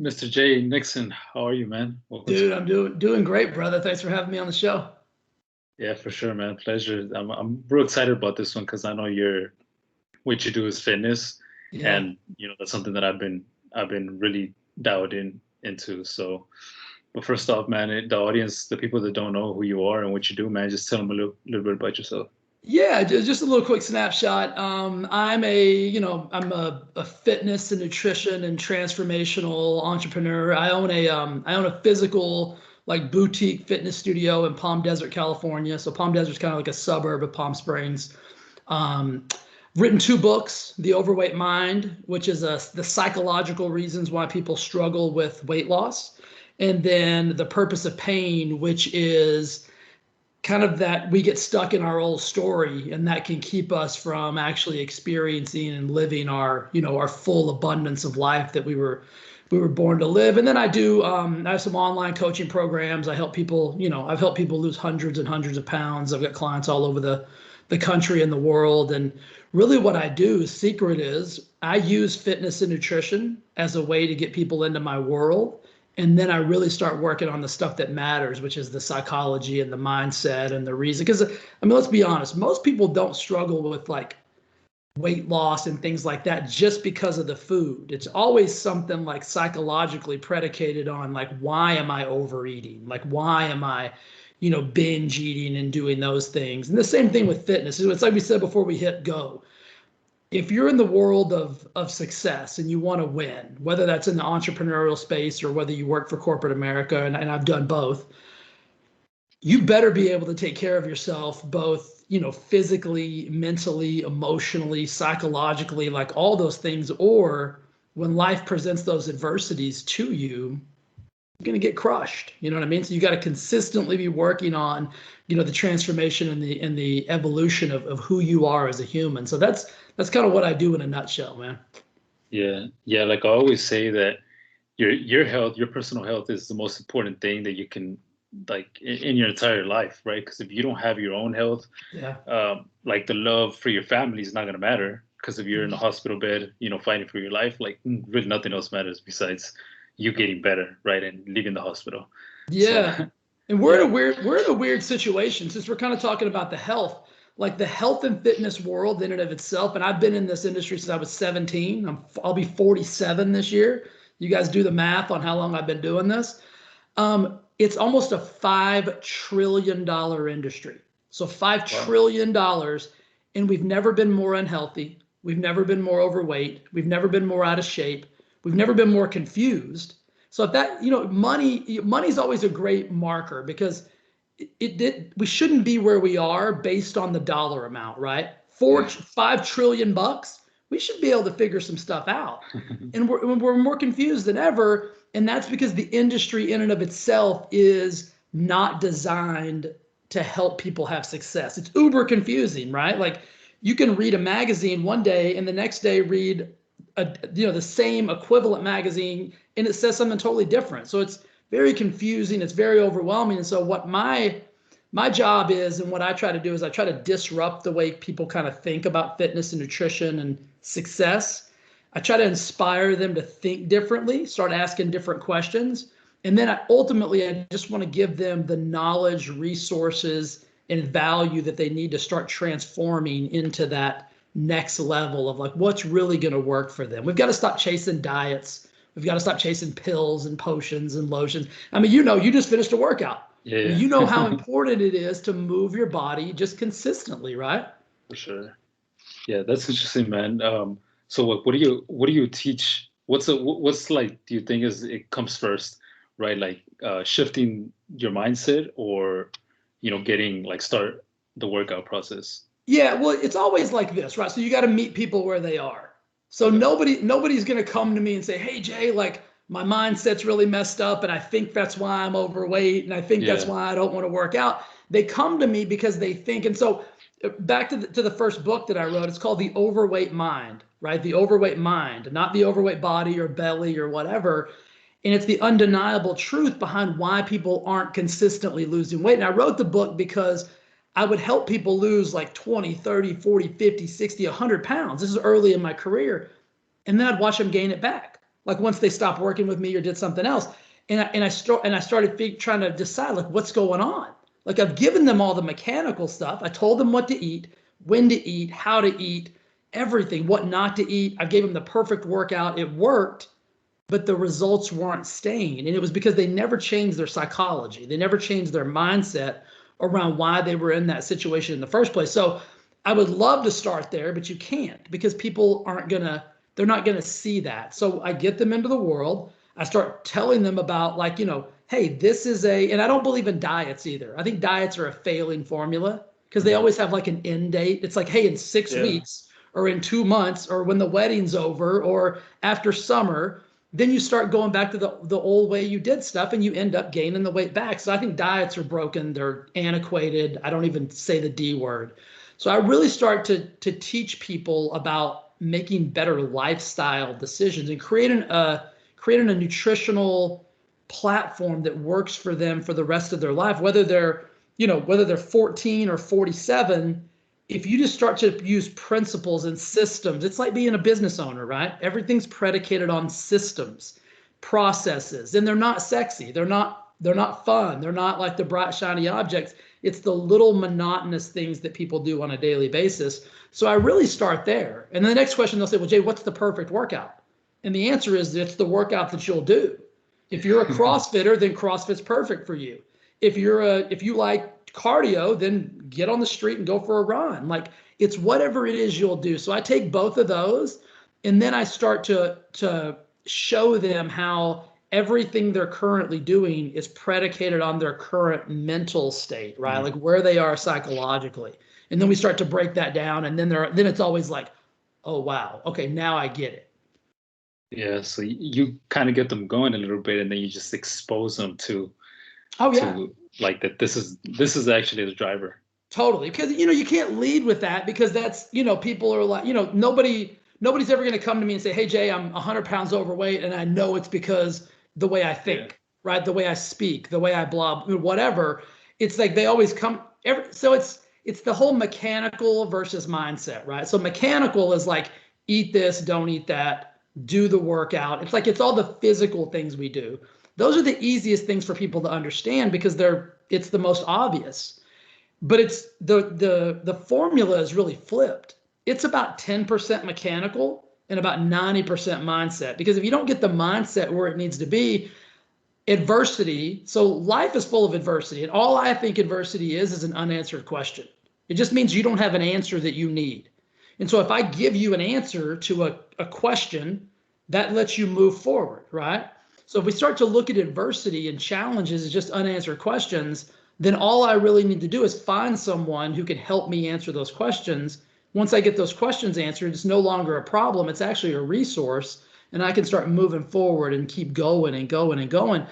Mr. Jay Nixon, how are you, man? What's Dude, I'm doing great, brother. Thanks for having me on the show. yeah, for sure, man. Pleasure. I'm real excited about this one because I know what you do is fitness, Yeah. and that's something that I've been really dialed into. So, but first off, man, the audience, the people that don't know who you are and what you do, man, just tell them a little bit about yourself. Yeah, just a little quick snapshot. I'm a fitness and nutrition and transformational entrepreneur. I own a physical like boutique fitness studio in Palm Desert, California. So Palm Desert's kind of like a suburb of Palm Springs. Um, Written two books, The Overweight Mind, which is the psychological reasons why people struggle with weight loss, and then The Purpose of Pain, which is kind of that we get stuck in our old story and that can keep us from actually experiencing and living our full abundance of life that we were born to live. And then I have some online coaching programs. I've helped people lose hundreds and hundreds of pounds. I've got clients all over the country and the world. And really what I do, secret is I use fitness and nutrition as a way to get people into my world. And then I really start working on the stuff that matters, which is the psychology and the mindset and the reason. Because I mean, let's be honest, most people don't struggle with like weight loss and things like that just because of the food. It's always something like psychologically predicated on like, why am I overeating? Like, why am I, binge eating and doing those things? And the same thing with fitness. It's like we said before we hit go. If you're in the world of success and you want to win, whether that's in the entrepreneurial space or whether you work for corporate America, and I've done both, you better be able to take care of yourself both, physically, mentally, emotionally, psychologically, like all those things. Or when life presents those adversities to you, you're going to get crushed. You know what I mean? So you got to consistently be working on, the transformation and the evolution of who you are as a human. So that's kind of what I do in a nutshell, man. Yeah, yeah. Like I always say that your health, your personal health is the most important thing that you can like in your entire life, right? Because if you don't have your own health, Yeah. like the love for your family is not gonna matter. Because if you're in a hospital bed, fighting for your life, like really nothing else matters besides you getting better, right, and leaving the hospital. So, Yeah. And we're in yeah, a weird situation since we're kind of talking about the health, like the health and fitness world in and of itself. And I've been in this industry since I was 17. I'll be 47 this year. You guys do the math on how long I've been doing this. It's almost a $5 trillion industry. So five wow. trillion dollars, and we've never been more unhealthy. We've never been more overweight. We've never been more out of shape. We've never been more confused. So if that, money's always a great marker because we shouldn't be where we are based on the dollar amount, right? Four, Yeah. 5 trillion bucks, we should be able to figure some stuff out. And we're more confused than ever. And that's because the industry in and of itself is not designed to help people have success. It's uber confusing, right? Like you can read a magazine one day and the next day read the same equivalent magazine and it says something totally different. So it's very confusing. It's very overwhelming. And so what my job is and what I try to do is I try to disrupt the way people kind of think about fitness and nutrition and success. I try to inspire them to think differently, start asking different questions. And then I just want to give them the knowledge, resources, and value that they need to start transforming into that next level of like what's really going to work for them. We've got to stop chasing diets. We've got to stop chasing pills and potions and lotions. I mean, you just finished a workout. I mean, Yeah, you know how important it is to move your body just consistently, right? for sure. Yeah, that's interesting, man. So what do you teach? What's like? Do you think is it comes first, right? Like shifting your mindset, or getting like start the workout process. Yeah, well, it's always like this, right? So you got to meet people where they are. So Okay. nobody's going to come to me and say, "Hey Jay, like my mindset's really messed up and I think that's why I'm overweight and I think that's Yeah. why I don't want to work out." They come to me because they think. And so back to the first book that I wrote, it's called The Overweight Mind, right? The Overweight Mind, not the overweight body or belly or whatever. And it's the undeniable truth behind why people aren't consistently losing weight. And I wrote the book because I would help people lose like 20, 30, 40, 50, 60, 100 pounds. This is early in my career. And then I'd watch them gain it back. like once they stopped working with me or did something else. And I started trying to decide like what's going on. Like I've given them all the mechanical stuff. I told them what to eat, when to eat, how to eat, everything, what not to eat. I gave them the perfect workout. It worked, but the results weren't staying. And it was because they never changed their psychology. They never changed their mindset around why they were in that situation in the first place. So I would love to start there, but you can't because people they're not gonna see that. So I get them into the world. I start telling them about like, hey, this is and I don't believe in diets either. I think diets are a failing formula because they always have like an end date. It's like, hey, in 6 weeks or in 2 months or when the wedding's over or after summer, then you start going back to the old way you did stuff and you end up gaining the weight back. So I think diets are broken. They're antiquated. I don't even say the D word. So I really start to teach people about making better lifestyle decisions and creating a nutritional platform that works for them for the rest of their life, whether they're 14 or 47. If you just start to use principles and systems, it's like being a business owner, right? Everything's predicated on systems, processes, and they're not sexy. They're not fun. They're not like the bright, shiny objects. It's the little monotonous things that people do on a daily basis. So I really start there. And then the next question, they'll say, well, Jay, what's the perfect workout? And the answer is it's the workout that you'll do. If you're a CrossFitter, then CrossFit's perfect for you. If you like cardio, then get on the street and go for a run. Like it's whatever it is you'll do. So I take both of those and then I start to show them how everything they're currently doing is predicated on their current mental state, right? Like where they are psychologically. And then we start to break that down. And then it's always like, oh, wow. Okay, now I get it. Yeah. So you kind of get them going a little bit and then you just expose them to like that this is actually the driver. Totally. Because, you can't lead with that because that's, people are like, nobody's ever going to come to me and say, hey, Jay, I'm 100 pounds overweight. And I know it's because the way I think, right? The way I speak, the way I blah, whatever. It's like they always come. So it's the whole mechanical versus mindset, right? So mechanical is like, eat this, don't eat that, do the workout. It's like, it's all the physical things we do. Those are the easiest things for people to understand because it's the most obvious. But it's the formula is really flipped. It's about 10% mechanical and about 90% mindset. Because if you don't get the mindset where it needs to be, adversity. So life is full of adversity. And all I think adversity is an unanswered question. It just means you don't have an answer that you need. And so if I give you an answer to a question, that lets you move forward, right? So if we start to look at adversity and challenges as just unanswered questions, then all I really need to do is find someone who can help me answer those questions. Once I get those questions answered, it's no longer a problem. It's actually a resource. And I can start moving forward and keep going and going and going.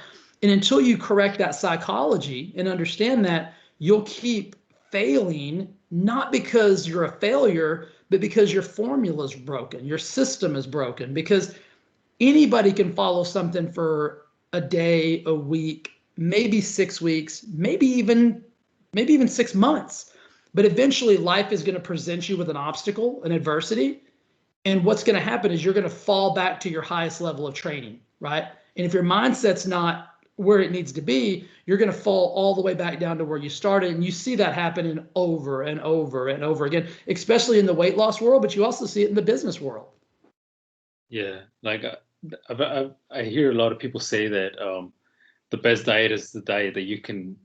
And until you correct that psychology and understand that, you'll keep failing, not because you're a failure, but because your formula is broken, your system is broken, because anybody can follow something for a day, a week, maybe 6 weeks, maybe even 6 months. But eventually life is going to present you with an obstacle, an adversity. And what's going to happen is you're going to fall back to your highest level of training, right? And if your mindset's not where it needs to be, you're going to fall all the way back down to where you started. And you see that happening over and over and over again, especially in the weight loss world, but you also see it in the business world. Yeah. Like I hear a lot of people say that the best diet is the diet that you can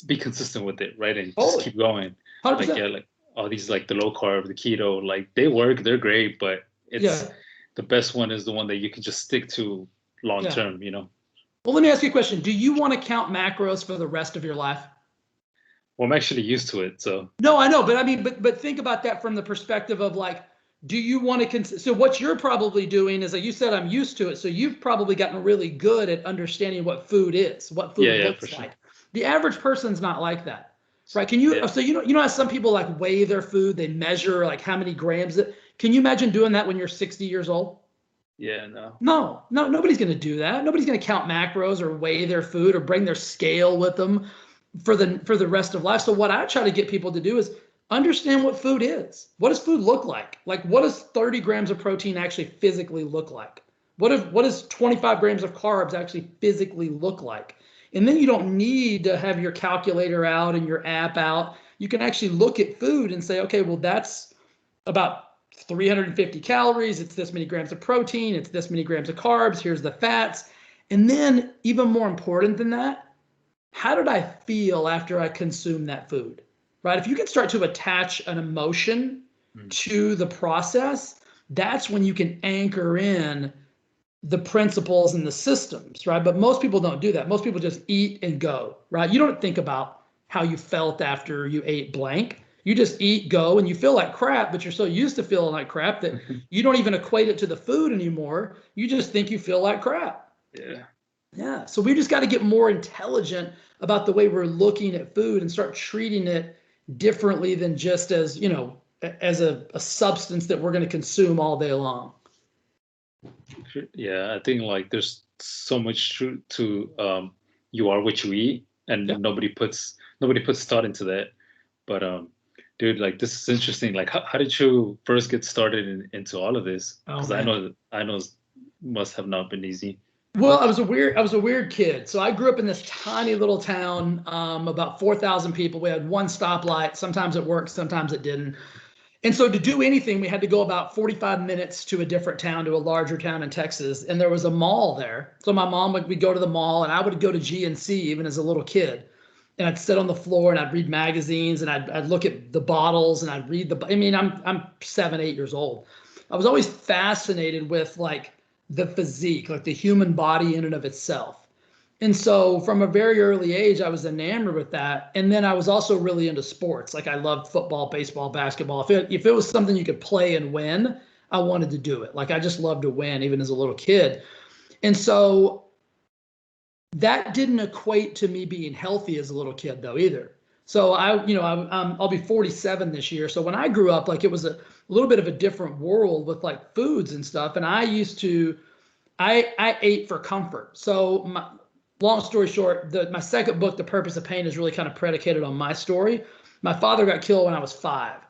be consistent with it, right? And just keep going. 100%. Like, like all these, like the low carb, the keto, like they work, they're great, but it's the best one is the one that you can just stick to long term, Well, let me ask you a question. Do you want to count macros for the rest of your life? Well, I'm actually used to it, so. No, I know, but I mean, but think about that from the perspective of like, do you want to so what you're probably doing is, like you said, I'm used to it. So you've probably gotten really good at understanding what food is, what food looks like. Sure. The average person's not like that, right? Can you, so you know how some people like weigh their food, they measure like how many grams. Can you imagine doing that when you're 60 years old? Yeah, no. No, nobody's going to do that. Nobody's going to count macros or weigh their food or bring their scale with them for the rest of life. So what I try to get people to do is understand what food is. What does food look like? Like, what does 30 grams of protein actually physically look like? What does 25 grams of carbs actually physically look like? And then you don't need to have your calculator out and your app out. You can actually look at food and say, okay, well, that's about 350 calories. It's this many grams of protein. It's this many grams of carbs. Here's the fats. And then even more important than that, how did I feel after I consumed that food? Right? If you can start to attach an emotion to the process, that's when you can anchor in the principles and the systems, right? But most people don't do that. Most people just eat and go, right? You don't think about how you felt after you ate blank. You just eat, go, and you feel like crap, but you're so used to feeling like crap that you don't even equate it to the food anymore. You just think you feel like crap. Yeah. Yeah. So we just got to get more intelligent about the way we're looking at food and start treating it differently than just as, as a substance that we're going to consume all day long. Yeah, I think like there's so much truth to you are what you eat, and Yep. nobody puts thought into that. But dude, like this is interesting. Like how did you first get started into all of this? Oh, Because man. I know it must have not been easy. Well, I was a weird kid. So I grew up in this tiny little town, about 4,000 people. We had one stoplight. Sometimes it worked, sometimes it didn't. And so to do anything, we had to go about 45 minutes to a different town, to a larger town in Texas. And there was a mall there. So my mom would go to the mall, and I would go to GNC even as a little kid. And I'd sit on the floor and I'd read magazines, and I'd look at the bottles, and I'd read I'm 7, 8 years old. I was always fascinated with like the physique, like the human body in and of itself. And so from a very early age, I was enamored with that. And then I was also really into sports. Like I loved football, baseball, basketball. If it was something you could play and win, I wanted to do it. Like I just loved to win, even as a little kid. And so that didn't equate to me being healthy as a little kid though either. So I'll be 47 this year. So when I grew up, like it was a little bit of a different world with like foods and stuff. And I ate for comfort. So long story short, my second book, The Purpose of Pain, is really kind of predicated on my story. My father got killed when I was 5.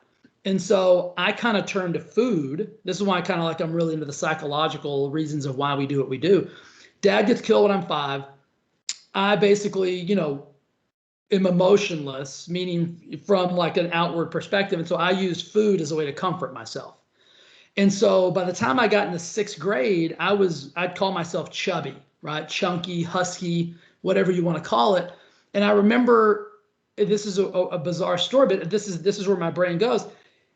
And so I kind of turned to food. This is why I'm really into the psychological reasons of why we do what we do. Dad gets killed when I'm 5. I basically, am emotionless, meaning from like an outward perspective. And so I use food as a way to comfort myself. And so by the time I got into 6th grade, I'd call myself chubby, right? Chunky, husky, whatever you want to call it. And I remember, this is a bizarre story, but this is where my brain goes.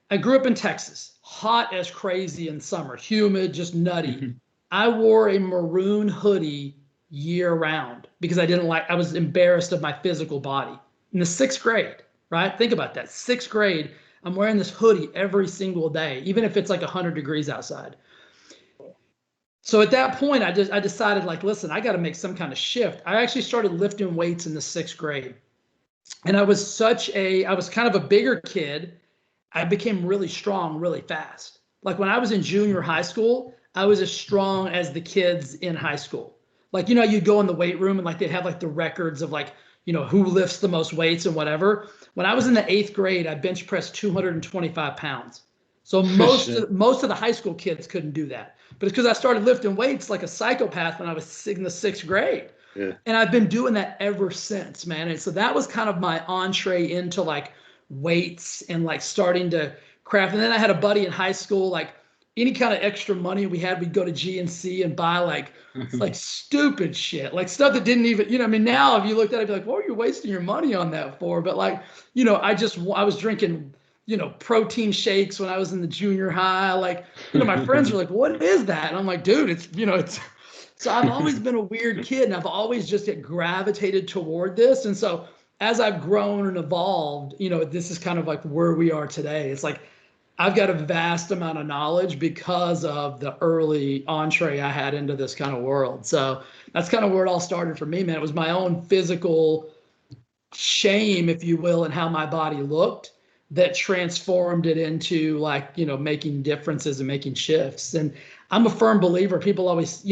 I grew up in Texas, hot as crazy in summer, humid, just nutty. I wore a maroon hoodie year round because I was embarrassed of my physical body in the 6th grade, right? Think about that. 6th grade, I'm wearing this hoodie every single day, even if it's like 100 degrees outside. So at that point, I decided like, listen, I got to make some kind of shift. I actually started lifting weights in the 6th grade. And I was kind of a bigger kid. I became really strong really fast. Like when I was in junior high school, I was as strong as the kids in high school. Like, you'd go in the weight room and like they'd have like the records of like, who lifts the most weights and whatever. When I was in the 8th grade, I bench pressed 225 pounds. So most of the high school kids couldn't do that. But it's because I started lifting weights like a psychopath when I was in the 6th grade. Yeah. And I've been doing that ever since, man. And so that was kind of my entree into like weights and like starting to craft. And then I had a buddy in high school, like any kind of extra money we had, we'd go to GNC and buy like stupid shit, like stuff that didn't even, now if you looked at it, I'd be like, what are you wasting your money on that for? But like, I was drinking, protein shakes when I was in the junior high. Like, my friends are like, what is that? And I'm like, dude, it's, so I've always been a weird kid, and I've always just gravitated toward this. And so as I've grown and evolved, this is kind of like where we are today. It's like I've got a vast amount of knowledge because of the early entree I had into this kind of world. So that's kind of where it all started for me, man. It was my own physical shame, if you will, in how my body looked that transformed it into like, making differences and making shifts. And I'm a firm believer. People always,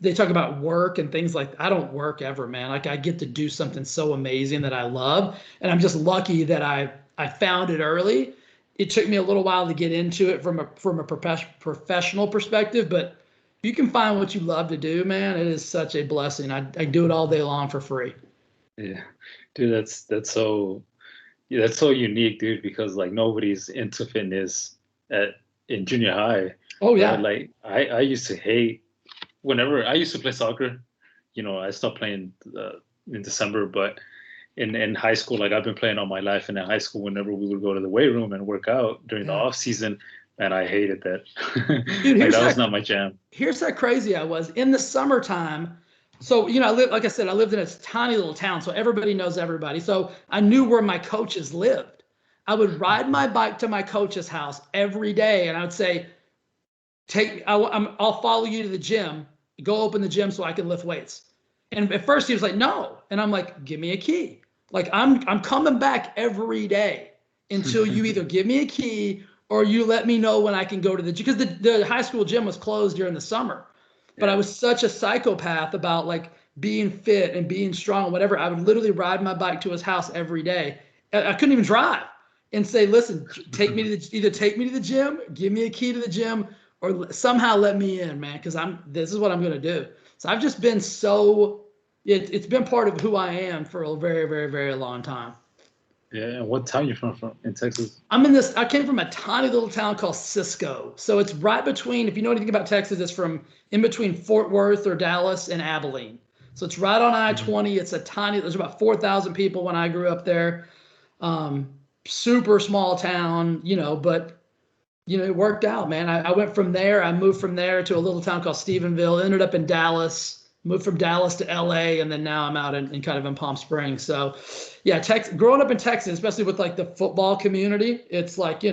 they talk about work and things like that. I don't work ever, man. Like I get to do something so amazing that I love. And I'm just lucky that I found it early. It took me a little while to get into it from a professional perspective, but you can find what you love to do, man, it is such a blessing. I do it all day long for free. Yeah, dude, that's so yeah, that's so unique, dude. Because like nobody's into fitness at in junior high, Oh right? yeah. Like I used to hate whenever I used to play soccer. I stopped playing in December, but in high school, like I've been playing all my life. And in high school, whenever we would go to the weight room and work out during the Yeah. off season, man, I hated that. Dude, Like that was not my jam. here's how crazy I was in the summertime. So, I live, like I said, I lived in a tiny little town, so everybody knows everybody. So I knew where my coaches lived. I would ride my bike to my coach's house every day, and I would say, I'll follow you to the gym. Go open the gym so I can lift weights. And at first he was like, no. And I'm like, give me a key. Like I'm coming back every day until you either give me a key or you let me know when I can go to the gym. Because the high school gym was closed during the summer. But I Yeah. was such a psychopath about like being fit and being strong, whatever. I would literally ride my bike to his house every day. I couldn't even drive and say, listen, either take me to the gym, give me a key to the gym, or somehow let me in, man, because this is what I'm gonna do. So I've just been it's been part of who I am for a very, very, very long time. Yeah. And what town you from in Texas? I came from a tiny little town called Cisco. So it's right between, if you know anything about Texas, it's from in between Fort Worth or Dallas and Abilene. So it's right on Mhm. I-20. There's about 4,000 people when I grew up there. Um, Super small town, but it worked out, man. I went from there. I moved from there to a little town called Stephenville. Ended up in Dallas. Moved from Dallas to LA, and then now I'm out in kind of in Palm Springs. So, yeah, growing up in Texas, especially with like the football community, it's like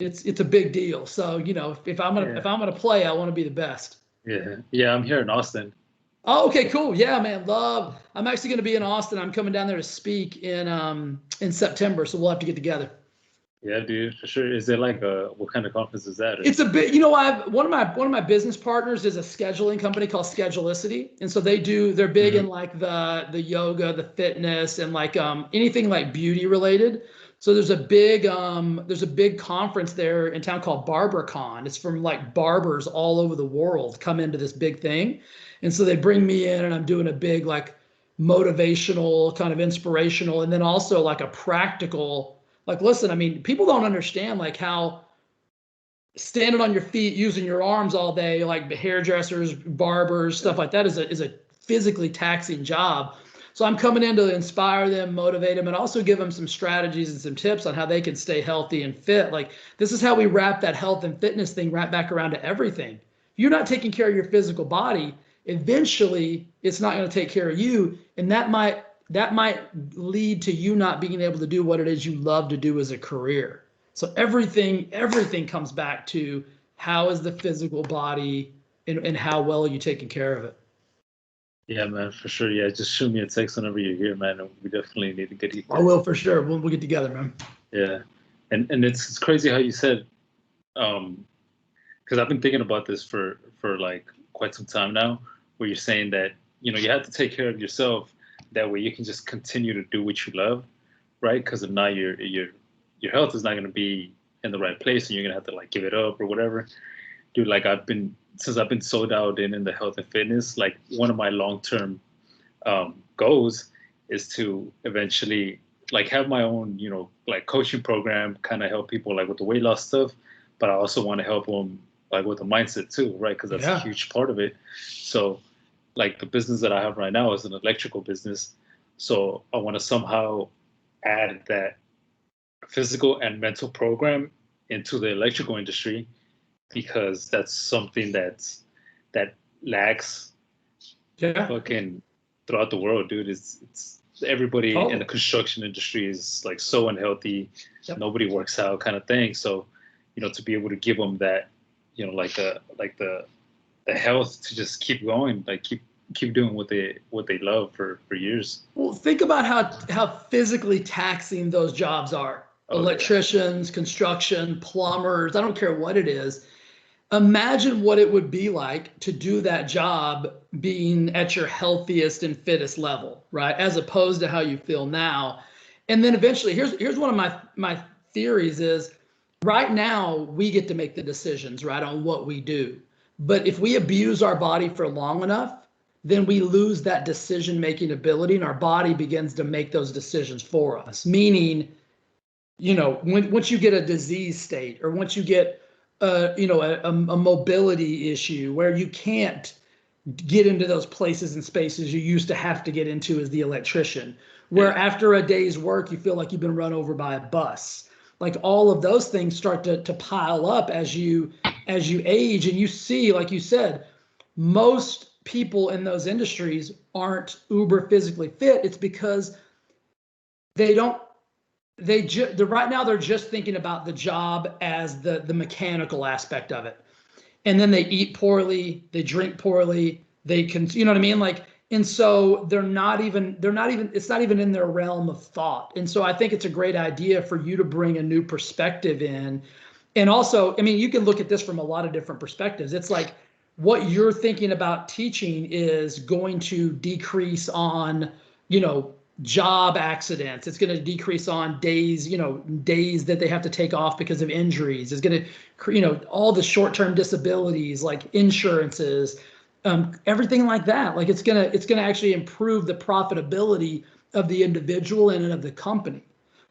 it's a big deal. So if Yeah. I'm gonna play, I want to be the best. Yeah. Yeah. I'm here in Austin. Oh, okay, cool. Yeah, man. I'm actually going to be in Austin. I'm coming down there to speak in September, so we'll have to get together. Yeah, dude, for sure. Is it like what kind of conference is that? Or? It's a bit, I've one of my business partners is a scheduling company called Schedulicity, and so they're big in Mhm. like the yoga, the fitness, and like anything like beauty related. So there's a big conference there in town called Barber Con. It's from like barbers all over the world come into this big thing, and so they bring me in, and I'm doing a big like motivational, kind of inspirational, and then also like a practical. Like, listen, I mean, people don't understand like how standing on your feet using your arms all day like hairdressers, barbers, Yeah. stuff like that is a physically taxing job. So I'm coming in to inspire them, motivate them, and also give them some strategies and some tips on how they can stay healthy and fit. Like, this is how we wrap that health and fitness thing right back around to everything. If you're not taking care of your physical body, eventually it's not going to take care of you, and that might lead to you not being able to do what it is you love to do as a career. So everything comes back to how is the physical body, and how well are you taking care of it. Yeah, man, for sure. Yeah, just shoot me a text whenever you're here, man. And we definitely need to get I together. will for sure. We'll get together, man. Yeah, and it's crazy how you said, um, because I've been thinking about this for like quite some time now, where you're saying that you have to take care of yourself. That way you can just continue to do what you love, right? Because if not, your health is not going to be in the right place, and you're gonna have to like give it up or whatever. Dude, like since I've been so dialed in the health and fitness, like one of my long term goals is to eventually like have my own, like coaching program, kind of help people like with the weight loss stuff, but I also want to help them like with the mindset too, right? Because that's a Yeah. huge part of it. So, like the business that I have right now is an electrical business, so I want to somehow add that physical and mental program into the electrical industry because that's something that lacks Yeah. fucking throughout the world, dude. It's everybody in the Totally. construction industry is like so unhealthy. Yep. Nobody works out, kind of thing. So, to be able to give them that, like the health to just keep going, like keep doing what they love for years. Well, think about how physically taxing those jobs are. Oh yeah. Electricians, construction, plumbers, I don't care what it is. Imagine what it would be like to do that job being at your healthiest and fittest level, right? As opposed to how you feel now. And then eventually, here's one of my theories is right now we get to make the decisions, right, on what we do. But if we abuse our body for long enough, then we lose that decision-making ability, and our body begins to make those decisions for us. Meaning, once you get a disease state, or once you get a mobility issue where you can't get into those places and spaces you used to have to get into as the electrician, where after a day's work you feel like you've been run over by a bus, like all of those things start to pile up as you age. And you see, like you said, most people in those industries aren't uber physically fit. It's because they don't right now they're just thinking about the job as the mechanical aspect of it. And then they eat poorly, they drink poorly, they can, you know what I mean? Like, and so it's not even in their realm of thought. And so I think it's a great idea for you to bring a new perspective in. And also, I mean, you can look at this from a lot of different perspectives. It's like what you're thinking about teaching is going to decrease on, job accidents. It's going to decrease on days that they have to take off because of injuries. It's going to, all the short-term disabilities, like insurances, everything like that. Like it's going to actually improve the profitability of the individual and of the company.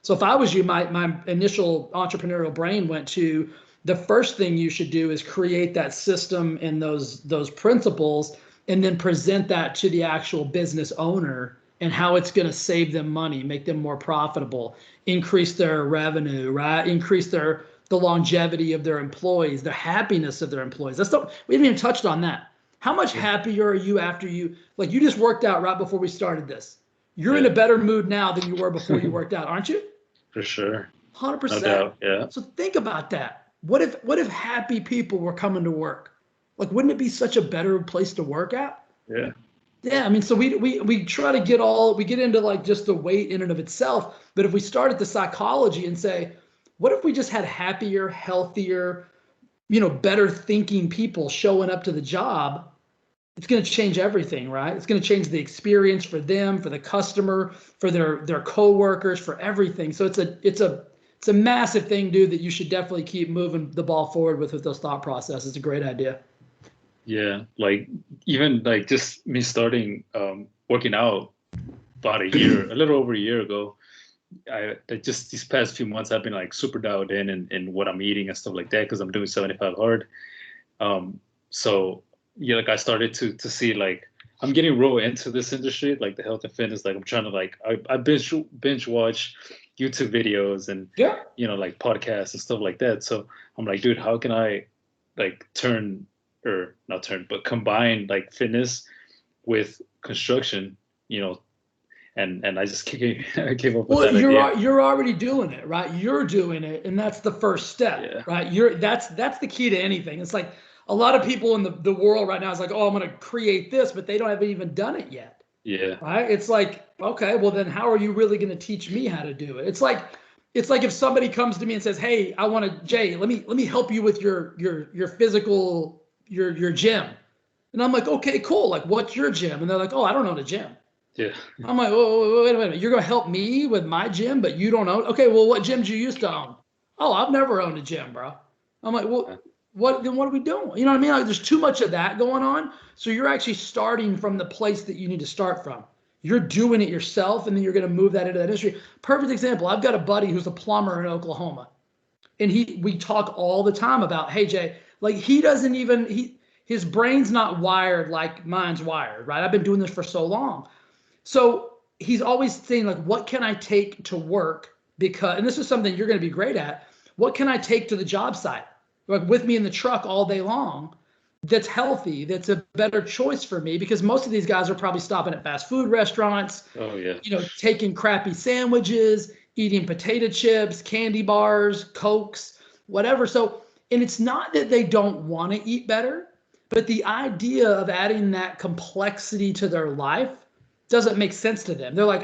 So if I was you, my initial entrepreneurial brain went to, the first thing you should do is create that system and those principles, and then present that to the actual business owner and how it's going to save them money, make them more profitable, increase their revenue, right? Increase the longevity of their employees, the happiness of their employees. We haven't even touched on that. How much happier are you after you just worked out right before we started this? You're in a better mood now than you were before you worked out, aren't you? For sure. 100%. No doubt. Yeah. So think about that. What if happy people were coming to work? Like, wouldn't it be such a better place to work at? Yeah. Yeah, I mean, so we try to get into like just the weight in and of itself. But if we start at the psychology and say, what if we just had happier, healthier, better thinking people showing up to the job? It's going to change everything, right? It's going to change the experience for them, for the customer, for their coworkers, for everything. So it's a massive thing, dude, that you should definitely keep moving the ball forward with those thought processes. It's a great idea. Yeah, like even like just me starting working out about a little over a year ago. I just these past few months I've been like super dialed in what I'm eating and stuff like that, because I'm doing 75 hard. So yeah, like I started to see, like, I'm getting real into this industry, like the health and fitness. Like I'm trying to, like, I binge watch YouTube videos and like podcasts and stuff like that. So I'm like, dude, how can I like combine like fitness with construction, and I just came up with that idea. You're already doing it, right? You're doing it, and that's the first step, right? That's the key to anything. It's like a lot of people in the world right now is like, oh, I'm going to create this, but they haven't even done it yet. Yeah. Right? It's like, okay, well then how are you really going to teach me how to do it? It's like if somebody comes to me and says, hey, Jay, let me help you with your physical, your gym. And I'm like, okay, cool. Like, what's your gym? And they're like, oh, I don't own a gym. Yeah. I'm like, oh, wait a minute. You're going to help me with my gym, but you don't own? Okay, well, what gyms you used to own? Oh, I've never owned a gym, bro. I'm like, well, what are we doing? You know what I mean? Like, there's too much of that going on. So you're actually starting from the place that you need to start from. You're doing it yourself, and then you're going to move that into that industry. Perfect example. I've got a buddy who's a plumber in Oklahoma, and we talk all the time about, hey, Jay, like his brain's not wired like mine's wired, right? I've been doing this for so long. So he's always saying, like, what can I take to work? And this is something you're going to be great at. What can I take to the job site, like with me in the truck all day long, that's healthy, that's a better choice for me? Because most of these guys are probably stopping at fast food restaurants, taking crappy sandwiches, eating potato chips, candy bars, Cokes, whatever. So, and it's not that they don't want to eat better, but the idea of adding that complexity to their life doesn't make sense to them. They're like,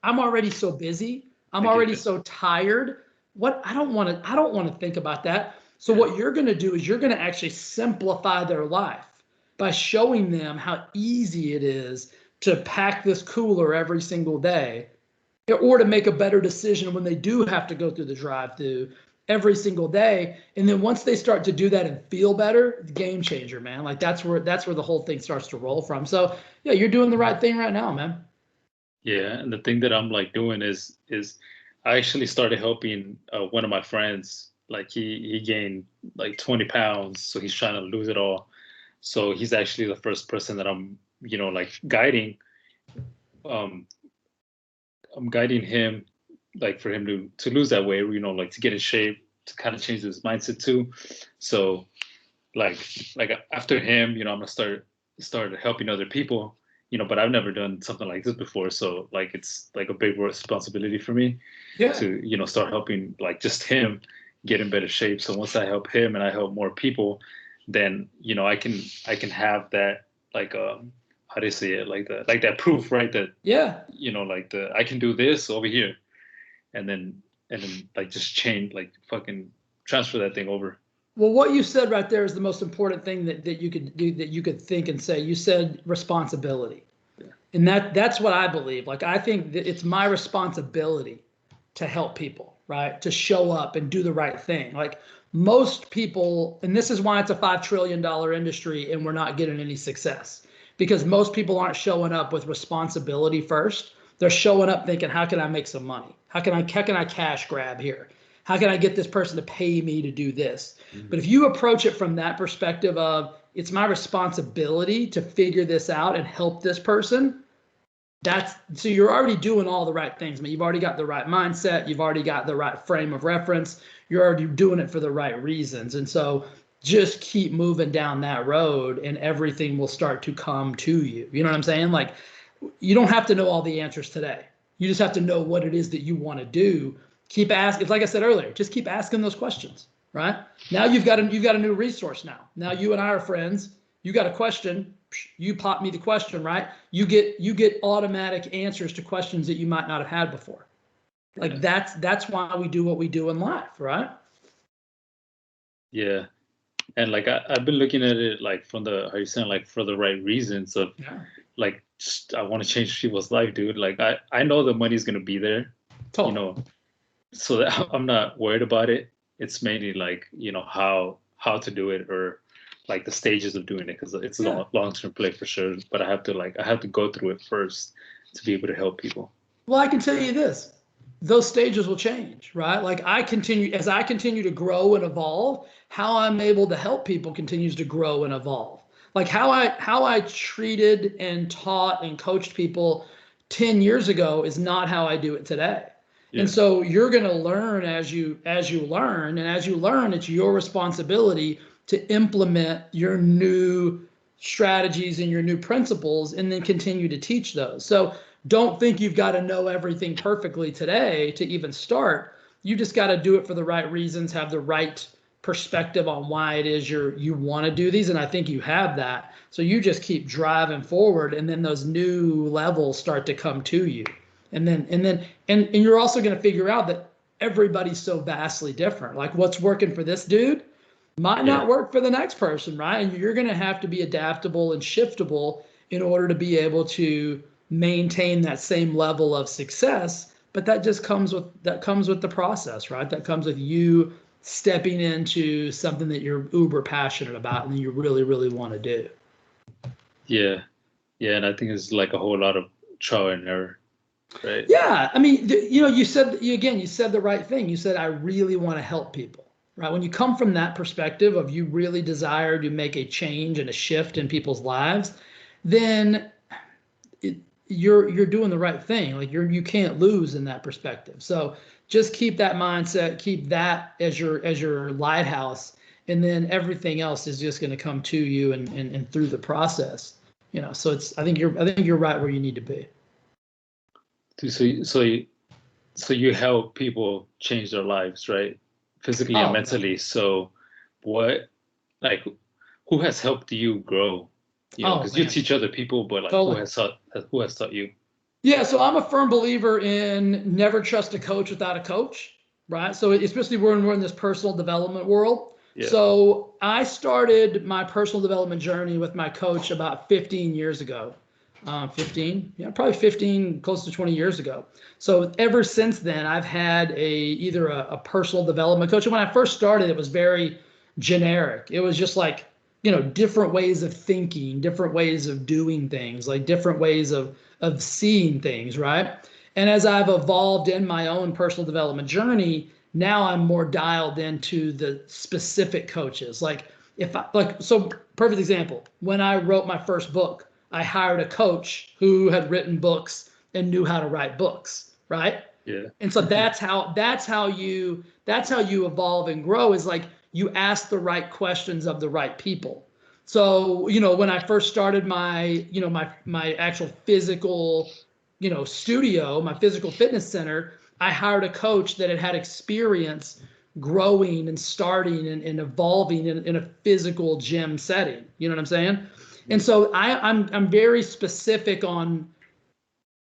I'm already so busy. I'm already so tired. I don't want to think about that. So what you're going to do is you're going to actually simplify their life by showing them how easy it is to pack this cooler every single day, or to make a better decision when they do have to go through the drive-thru, every single day. And then once they start to do that and feel better, game changer, man. Like that's where the whole thing starts to roll from. So yeah, you're doing the right thing right now, man. Yeah, and the thing that I'm like doing is I actually started helping one of my friends. Like he gained like 20 pounds, so he's trying to lose it all. So he's actually the first person that I'm, like guiding. Um, I'm guiding him, like for him to lose that weight, like to get in shape, to kind of change his mindset too. So like after him, I'm gonna start helping other people, but I've never done something like this before. So like it's like a big responsibility for me Yeah. to, start helping like just him get in better shape. So once I help him and I help more people, then I can have that like how do you say it, like that proof, right? That Yeah. like I can do this over here, and then like just change, like fucking transfer that thing over. Well, what you said right there is the most important thing that you could do, that you could think and say. You said responsibility. Yeah. And that's what I believe. Like, I think that it's my responsibility to help people, right? To show up and do the right thing. Like most people, and this is why it's a $5 trillion industry and we're not getting any success, because most people aren't showing up with responsibility first. They're showing up thinking, how can I make some money? How can I cash grab here? How can I get this person to pay me to do this? Mm-hmm. But if you approach it from that perspective of, it's my responsibility to figure this out and help this person, so you're already doing all the right things. I mean, you've already got the right mindset. You've already got the right frame of reference. You're already doing it for the right reasons. And so just keep moving down that road and everything will start to come to you. You know what I'm saying? Like, you don't have to know all the answers today. You just have to know what it is that you want to do. Keep asking. It's like I said earlier, just keep asking those questions, right? Now you've got a new resource now. Now you and I are friends. You got a question, you pop me the question, right? You get automatic answers to questions that you might not have had before. Like that's why we do what we do in life, right? Yeah. And like I've been looking at it like from the, how you saying, like for the right reasons of like just, I want to change people's life, dude. Like I know the money's gonna be there, Totally. so that I'm not worried about it. It's mainly like, how to do it, or like the stages of doing it, because it's a long-term play for sure. But I have to go through it first to be able to help people. Well, I can tell you this. Those stages will change, right? Like as I continue to grow and evolve, how I'm able to help people continues to grow and evolve. Like how I treated and taught and coached people 10 years ago is not how I do it today. Yeah. And so you're going to learn as you learn, and as you learn, it's your responsibility to implement your new strategies and your new principles and then continue to teach those. So don't think you've got to know everything perfectly today to even start. You just got to do it for the right reasons, have the right perspective on why it is you want to do these. And I think you have that. So you just keep driving forward, and then those new levels start to come to you. And you're also going to figure out that everybody's so vastly different. Like what's working for this dude might not work for the next person, right? And you're going to have to be adaptable and shiftable in order to be able to maintain that same level of success. But that just comes with the process, right? That comes with you stepping into something that you're uber passionate about and you really, really want to do. Yeah. Yeah. And I think it's like a whole lot of trial and error, right? Yeah. I mean, you said the right thing. You said, I really want to help people, right? When you come from that perspective of you really desire to make a change and a shift in people's lives, then you're doing the right thing. Like you can't lose in that perspective. So just keep that mindset, keep that as your lighthouse, and then everything else is just going to come to you and through the process. So I think you're right where you need to be. So you help people change their lives, right? Physically and mentally. Man. So what, like, who has helped you grow? Because you teach other people, but like totally. Who has taught you? Yeah, so I'm a firm believer in never trust a coach without a coach, right? So especially when we're in this personal development world. Yeah. So I started my personal development journey with my coach about 15 years ago. 15, yeah, probably 15, close to 20 years ago. So ever since then, I've had either a personal development coach. And when I first started, it was very generic. It was just like, different ways of thinking, different ways of doing things, like different ways of seeing things, right? And as I've evolved in my own personal development journey, now I'm more dialed into the specific coaches. So perfect example, when I wrote my first book, I hired a coach who had written books and knew how to write books, right? Yeah. And so that's how you evolve and grow, is like you ask the right questions of the right people. So, when I first started my actual physical, studio, my physical fitness center, I hired a coach that had experience growing and starting and evolving in a physical gym setting. You know what I'm saying? And so I'm very specific on,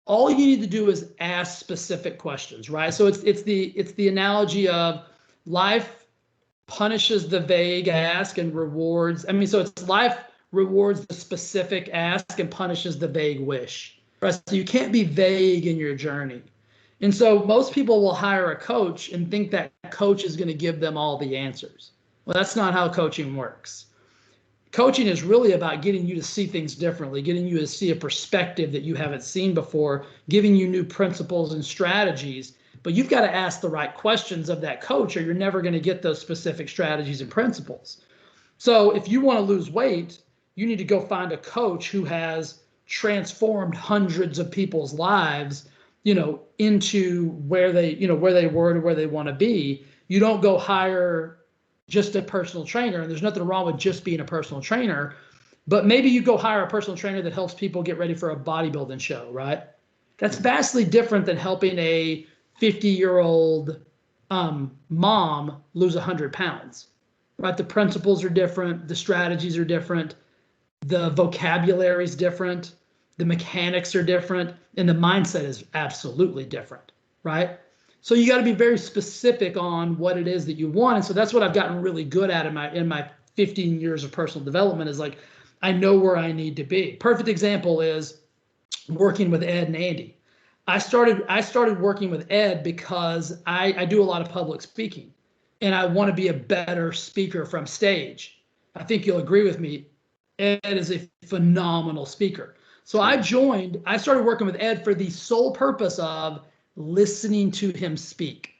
all you need to do is ask specific questions, right? So it's the analogy of life punishes the vague ask and rewards. I mean, so it's life rewards the specific ask and punishes the vague wish, right? So you can't be vague in your journey. And so most people will hire a coach and think that coach is going to give them all the answers. Well, that's not how coaching works. Coaching is really about getting you to see things differently, getting you to see a perspective that you haven't seen before, giving you new principles and strategies. But you've got to ask the right questions of that coach, or you're never going to get those specific strategies and principles. So if you want to lose weight, you need to go find a coach who has transformed hundreds of people's lives, into where they were to where they want to be. You don't go hire just a personal trainer, and there's nothing wrong with just being a personal trainer, but maybe you go hire a personal trainer that helps people get ready for a bodybuilding show, right? That's vastly different than helping a 50-year-old mom lose 100 pounds, right? The principles are different, the strategies are different, the vocabulary is different, the mechanics are different, and the mindset is absolutely different, right? So you got to be very specific on what it is that you want. And so that's what I've gotten really good at in my 15 years of personal development, is like, I know where I need to be. Perfect example is working with Ed and Andy. I started working with Ed because I do a lot of public speaking, and I want to be a better speaker from stage. I think you'll agree with me. Ed is a phenomenal speaker. So I started working with Ed for the sole purpose of listening to him speak,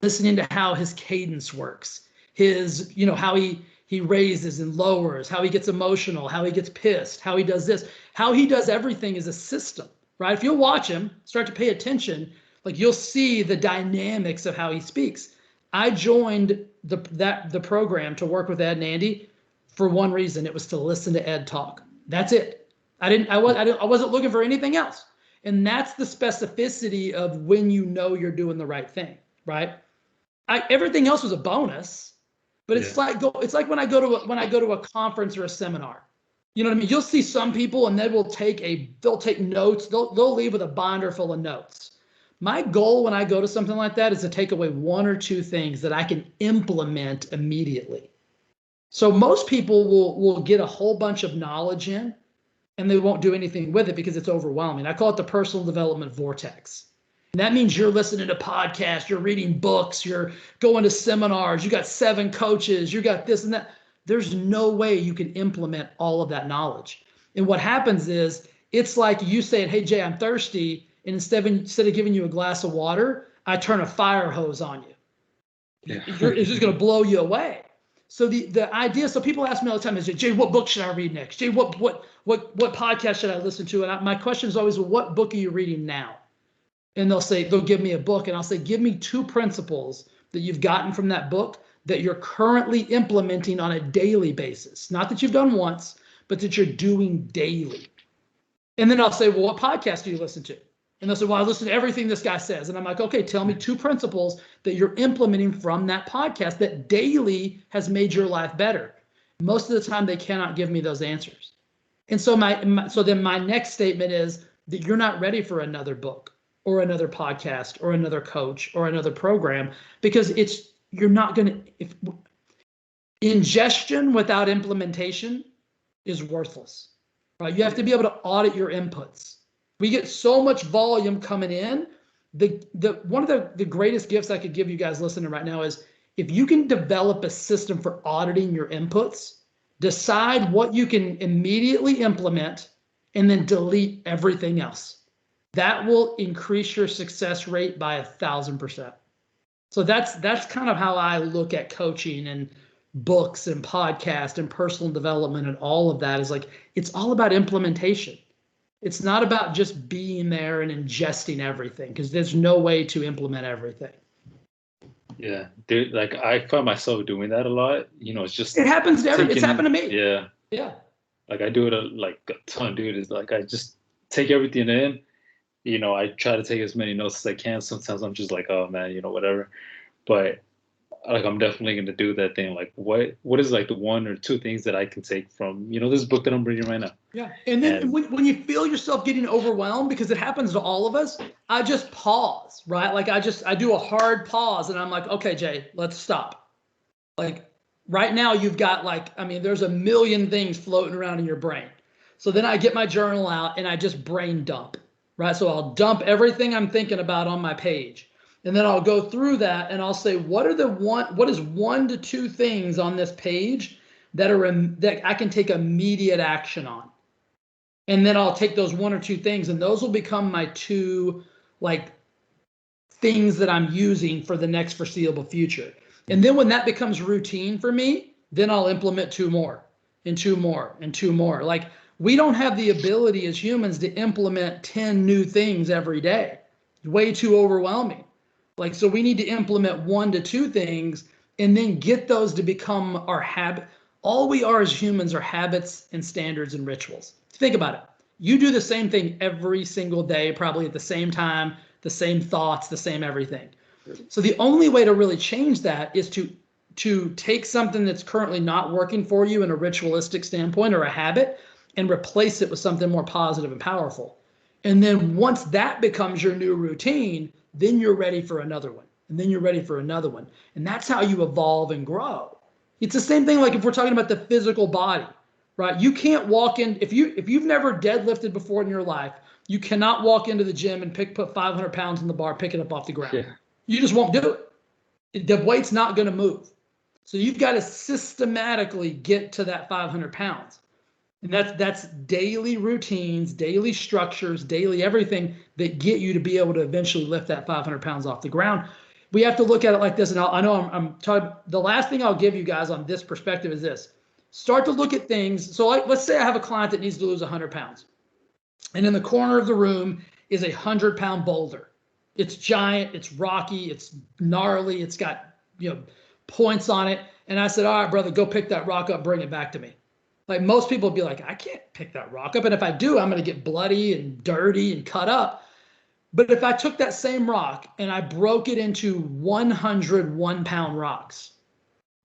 listening to how his cadence works, his, how he raises and lowers, how he gets emotional, how he gets pissed, how he does this, how he does everything is a system, right? If you'll watch him, start to pay attention, like you'll see the dynamics of how he speaks. I joined the program to work with Ed and Andy for one reason. It was to listen to Ed talk. That's it. I wasn't looking for anything else. And that's the specificity of when you're doing the right thing, right? Everything else was a bonus, but it's like when I go to a conference or a seminar. You know what I mean? You'll see some people and they'll take notes. They'll leave with a binder full of notes. My goal when I go to something like that is to take away one or two things that I can implement immediately. So most people will get a whole bunch of knowledge in, and they won't do anything with it because it's overwhelming. I call it the personal development vortex. And that means you're listening to podcasts, you're reading books, you're going to seminars, you got 7 coaches, you got this and that. There's no way you can implement all of that knowledge. And what happens is, it's like you saying, hey, Jay, I'm thirsty. And instead of giving you a glass of water, I turn a fire hose on you. Yeah. It's just going to blow you away. So the idea, so people ask me all the time is, Jay, what book should I read next? Jay, what podcast should I listen to? And my question is always, well, what book are you reading now? And they'll give me a book, and I'll say, give me 2 principles that you've gotten from that book that you're currently implementing on a daily basis. Not that you've done once, but that you're doing daily. And then I'll say, well, what podcast do you listen to? And they'll say, well, I listen to everything this guy says. And I'm like, okay, tell me 2 principles that you're implementing from that podcast that daily has made your life better. Most of the time, they cannot give me those answers. And so then my next statement is that you're not ready for another book or another podcast or another coach or another program, because you're not going to, ingestion without implementation is worthless. right? You have to be able to audit your inputs. We get so much volume coming in. One of the greatest gifts I could give you guys listening right now is if you can develop a system for auditing your inputs, decide what you can immediately implement, and then delete everything else. That will increase your success rate by 1,000%. So that's kind of how I look at coaching and books and podcast and personal development and all of that is like, it's all about implementation. It's not about just being there and ingesting everything because there's no way to implement everything. Yeah, dude, like I find myself doing that a lot. It's just it happens to it's happened to me. Yeah. Yeah. Like I do it like a ton, dude. It's like I just take everything in. I try to take as many notes as I can. Sometimes I'm just like, oh man, whatever. But like I'm definitely gonna do that thing. Like what is like the one or two things that I can take from this book that I'm reading right now? Yeah. And then when you feel yourself getting overwhelmed, because it happens to all of us, I just pause, right? Like I do a hard pause and I'm like, okay, Jay, let's stop. Like right now you've got there's a million things floating around in your brain. So then I get my journal out and I just brain dump, right? So I'll dump everything I'm thinking about on my page. And then I'll go through that and I'll say, what is 1 to 2 things on this page that I can take immediate action on? And then I'll take those 1 or 2 things and those will become my 2 things that I'm using for the next foreseeable future. And then when that becomes routine for me, then I'll implement 2 more and 2 more and 2 more. Like we don't have the ability as humans to implement 10 new things every day. It's way too overwhelming. So we need to implement 1 to 2 things and then get those to become our habit. All we are as humans are habits and standards and rituals. Think about it. You do the same thing every single day, probably at the same time, the same thoughts, the same everything. So the only way to really change that is to take something that's currently not working for you in a ritualistic standpoint or a habit and replace it with something more positive and powerful. And then once that becomes your new routine, then you're ready for another one. And then you're ready for another one. And that's how you evolve and grow. It's the same thing like if we're talking about the physical body, right? You can't walk in, if you've never deadlifted before in your life, you cannot walk into the gym and put 500 pounds in the bar, pick it up off the ground. Yeah. You just won't do it. The weight's not going to move. So you've got to systematically get to that 500 pounds. And that's daily routines, daily structures, daily everything that get you to be able to eventually lift that 500 pounds off the ground. We have to look at it like this. And I know I'm talking, the last thing I'll give you guys on this perspective is this. Start to look at things. So let's say I have a client that needs to lose 100 pounds. And in the corner of the room is a 100-pound boulder. It's giant, it's rocky, it's gnarly, it's got points on it. And I said, all right, brother, go pick that rock up, bring it back to me. Like most people would be like, I can't pick that rock up. And if I do, I'm going to get bloody and dirty and cut up. But if I took that same rock and I broke it into 100 1-pound rocks,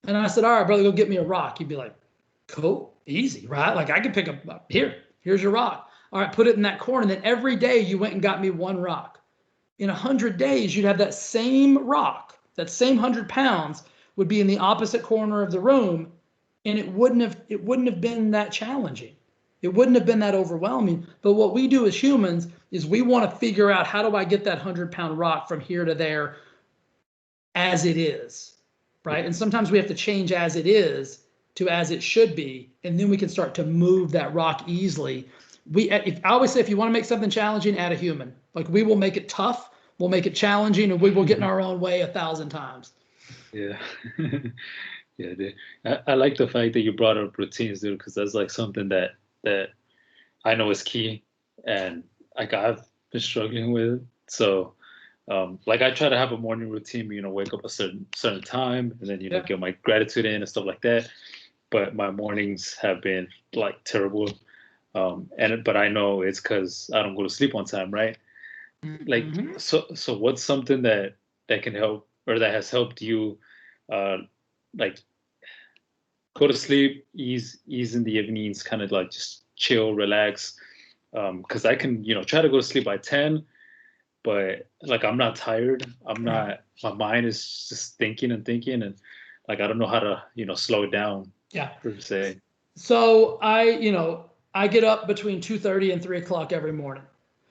and I said, all right, brother, go get me a rock. You'd be like, cool, easy, right? Like I can pick up, here's your rock. All right, put it in that corner. And then every day you went and got me 1 rock. In 100 days, you'd have that same rock, that same 100 pounds would be in the opposite corner of the room. And it wouldn't have been that challenging. It wouldn't have been that overwhelming. But what we do as humans is we want to figure out, how do I get that 100-pound rock from here to there as it is, right? And sometimes we have to change as it is to as it should be, and then we can start to move that rock easily. I always say, if you want to make something challenging, add a human. Like we will make it tough, we'll make it challenging, and we will get in our own way 1,000 times. Yeah. Yeah, dude. I like the fact that you brought up routines, dude, because that's like something that I know is key, and like I've been struggling with. So, like I try to have a morning routine, wake up a certain time, and then get my gratitude in and stuff like that. But my mornings have been like terrible, but I know it's because I don't go to sleep on time, right? Like, so what's something that can help, or that has helped you? Like go to sleep, ease in the evenings, kind of like just chill, relax. Because I can, try to go to sleep by 10, but like I'm not tired. I'm not. My mind is just thinking and like I don't know how to, slow it down. Yeah. Per se. So I get up between 2:30 and 3 o'clock every morning.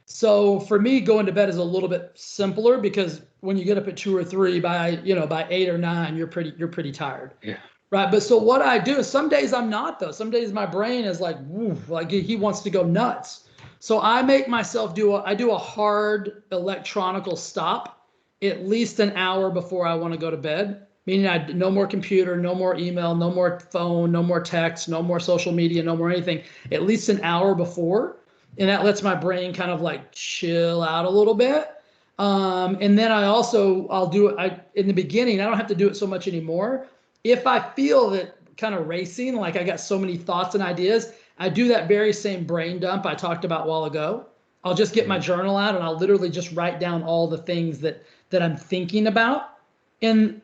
So for me, going to bed is a little bit simpler because when you get up at 2 or 3, by 8 or 9, you're pretty tired. Yeah. Right. But so what I do is some days I'm not, though. Some days my brain is like, woo, like he wants to go nuts. So I make myself do a hard electronical stop at least an hour before I want to go to bed. Meaning no more computer, no more email, no more phone, no more text, no more social media, no more anything, at least an hour before. And that lets my brain kind of like chill out a little bit. And then I'll do it in the beginning. I don't have to do it so much anymore. If I feel that kind of racing, like I got so many thoughts and ideas, I do that very same brain dump I talked about a while ago. I'll just get my journal out and I'll literally just write down all the things that I'm thinking about. And